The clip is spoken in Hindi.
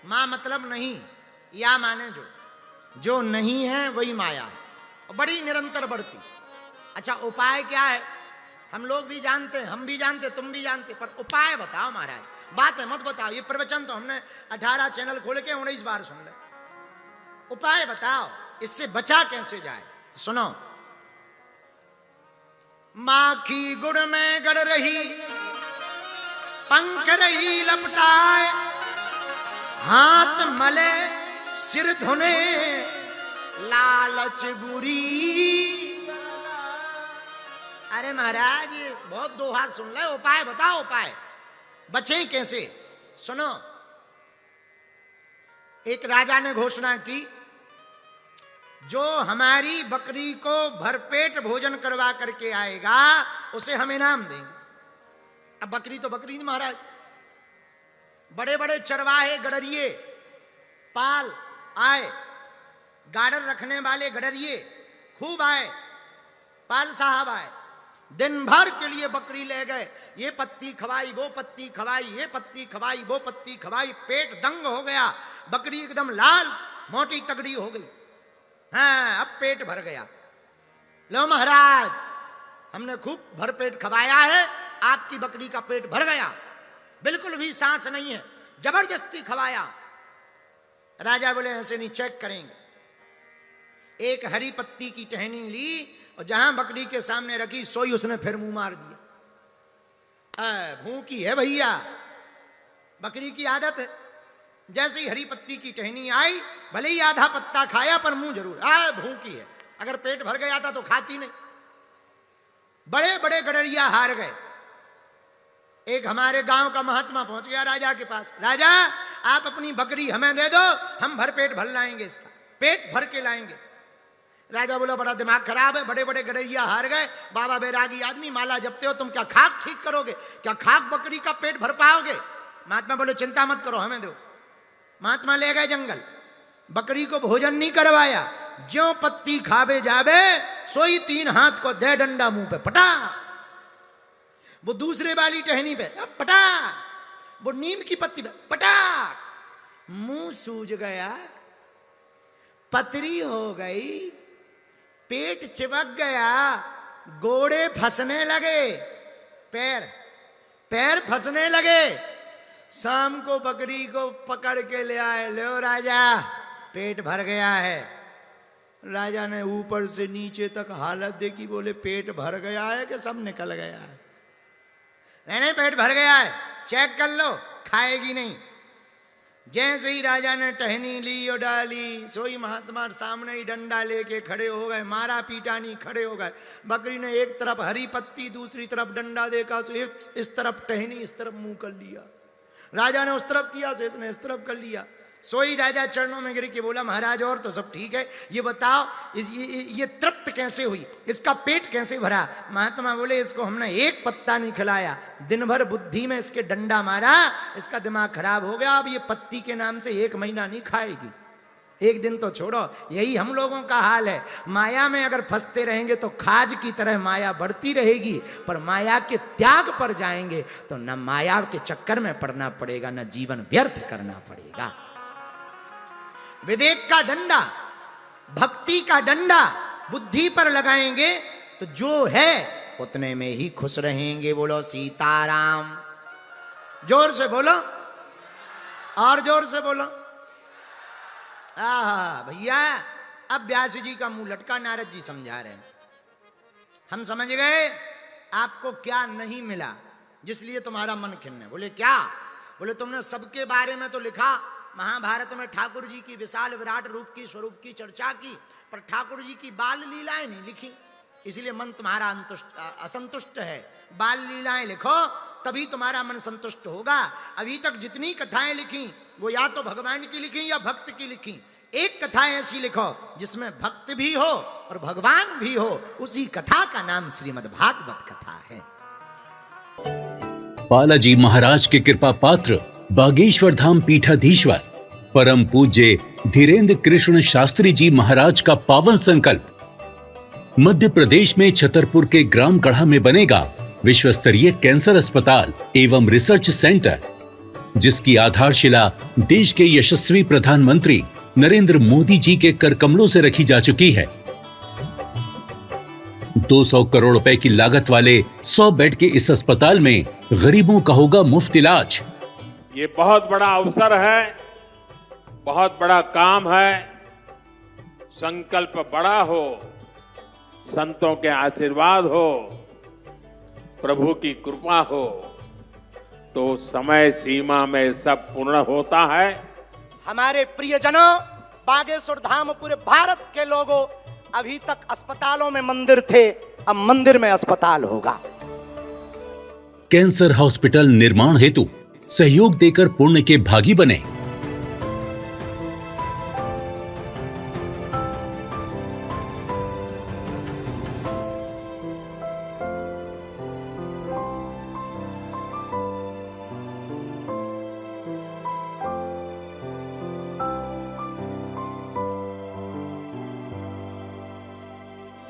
माँ मतलब नहीं, या माने जो नहीं है वही माया है, और बड़ी निरंतर बढ़ती। अच्छा उपाय क्या है? हम लोग भी जानते हैं, हम भी जानते, तुम भी जानते, पर उपाय बताओ महाराज। बात है मत बताओ, ये प्रवचन तो हमने 18 चैनल खोल के 19 बार सुन ले। उपाय बताओ, इससे बचा कैसे जाए? तो सुनो, माखी गुड़ में गड़ रही, पंख रही लपटाए, हाथ मले सिर धुने, लालच बुरी। अरे महाराज ये बहुत दोहा सुन ले, उपाय बताओ, उपाय बचे कैसे? सुनो, एक राजा ने घोषणा की, जो हमारी बकरी को भरपेट भोजन करवा करके आएगा उसे हम इनाम देंगे। अब बकरी तो बकरी महाराज, बड़े बड़े चरवाहे गडरिये पाल आए, गाडर रखने वाले गडरिये खूब आए, पाल साहब आए, दिन भर के लिए बकरी ले गए। ये पत्ती खवाई, वो पत्ती खवाई, ये पत्ती खवाई, वो पत्ती खवाई, पेट दंग हो गया, बकरी एकदम लाल मोटी तगड़ी हो गई। हाँ, अब पेट भर गया। लो महाराज, हमने खूब भरपेट खवाया है, आपकी बकरी का पेट भर गया, बिल्कुल भी सांस नहीं है, जबरदस्ती खवाया। राजा बोले ऐसे नहीं, चेक करेंगे। एक हरी पत्ती की टहनी ली और जहां बकरी के सामने रखी, सोई उसने फिर मुंह मार दिया। भूखी है भैया, बकरी की आदत है, जैसे ही हरी पत्ती की टहनी आई, भले ही आधा पत्ता खाया पर मुंह जरूर, भूखी है। अगर पेट भर गया था तो खाती नहीं। बड़े बड़े गडरिया हार गए। एक हमारे गांव का महात्मा पहुंच गया राजा के पास, राजा आप अपनी बकरी हमें दे दो, हम भरपेट भर लाएंगे, इसका पेट भर के लाएंगे। राजा बोला बड़ा दिमाग खराब है, बड़े बड़े गडरिया हार गए, बाबा बैरागी आदमी, माला जपते हो, तुम क्या खाक ठीक करोगे? क्या खाक बकरी का पेट भर पाओगे? महात्मा बोले चिंता मत करो, हमें दो। महात्मा ले गए जंगल, बकरी को भोजन नहीं करवाया, ज्यों पत्ती खावे जावे, सोई 3 हाथ को दे डंडा मुंह पे पटा, वो दूसरे वाली टहनी पे पटा, वो नीम की पत्ती पे पटा, मुंह सूज गया, पतरी हो गई, पेट चिपक गया, गोड़े फंसने लगे, पैर फंसने लगे। शाम को बकरी को पकड़ के ले आए, लो राजा पेट भर गया है। राजा ने ऊपर से नीचे तक हालत देखी, बोले पेट भर गया है कि सब निकल गया है? नहीं, पेट भर गया है, चेक कर लो, खाएगी नहीं। जैसे ही राजा ने टहनी ली और डाली, सोई महात्मा सामने ही डंडा लेके खड़े हो गए, मारा पीटा नहीं, खड़े हो गए। बकरी ने एक तरफ हरी पत्ती, दूसरी तरफ डंडा देखा, सो इस तरफ टहनी, इस तरफ मुंह कर लिया। राजा ने उस तरफ किया, सो इसने इस तरफ कर लिया। सोई राजा चरणों में गिर के बोला, महाराज और तो सब ठीक है, ये बताओ ये तृप्त कैसे हुई, इसका पेट कैसे भरा? महात्मा बोले इसको हमने एक पत्ता नहीं खिलाया, दिन भर बुद्धि में इसके डंडा मारा, इसका दिमाग खराब हो गया, अब ये पत्ती के नाम से 1 महीना नहीं खाएगी। एक दिन तो छोड़ो, यही हम लोगों का हाल है। माया में अगर फंसते रहेंगे तो खाज की तरह माया बढ़ती रहेगी, पर माया के त्याग पर जाएंगे तो न माया के चक्कर में पड़ना पड़ेगा, न जीवन व्यर्थ करना पड़ेगा। विवेक का डंडा, भक्ति का डंडा बुद्धि पर लगाएंगे तो जो है उतने में ही खुश रहेंगे। बोलो सीताराम, जोर से बोलो, और जोर से बोलो। भैया अब व्यास जी का मुंह लटका, नारद जी समझा रहे हैं। हम समझ गए आपको क्या नहीं मिला जिसलिए तुम्हारा मन खिन्न है। बोले क्या? बोले तुमने सबके बारे में तो लिखा, महाभारत में ठाकुर जी की विशाल विराट रूप की स्वरूप की चर्चा की, पर ठाकुर जी की बाल लीलाएं नहीं लिखी, इसलिए मन तुम्हारा असंतुष्ट है। बाल लीलाएं लिखो तभी तुम्हारा मन संतुष्ट होगा। अभी तक जितनी कथाएं लिखी वो या तो भगवान की लिखी या भक्त की लिखी। एक कथा ऐसी लिखो जिसमें भक्त भी हो और भगवान भी हो, उसी कथा का नाम श्रीमद् भागवत कथा है। बालाजी महाराज के कृपा पात्र बागेश्वर धाम पीठाधीश्वर परम पूज्य धीरेन्द्र कृष्ण शास्त्री जी महाराज का पावन संकल्प। मध्य प्रदेश में छतरपुर के ग्राम गढ़ा में बनेगा विश्व स्तरीय कैंसर अस्पताल एवं रिसर्च सेंटर। जिसकी आधारशिला देश के यशस्वी प्रधानमंत्री नरेंद्र मोदी जी के कर कमलों से रखी जा चुकी है। 200 करोड़ रुपए की लागत वाले 100 बेड के इस अस्पताल में गरीबों का होगा मुफ्त इलाज। ये बहुत बड़ा अवसर है, बहुत बड़ा काम है। संकल्प बड़ा हो, संतों के आशीर्वाद हो, प्रभु की कृपा हो तो समय सीमा में सब पूर्ण होता है। हमारे प्रियजनों, बागेश्वर धाम पूरे भारत के लोगों, अभी तक अस्पतालों में मंदिर थे, अब मंदिर में अस्पताल होगा। कैंसर हॉस्पिटल निर्माण हेतु सहयोग देकर पुण्य के भागी बने।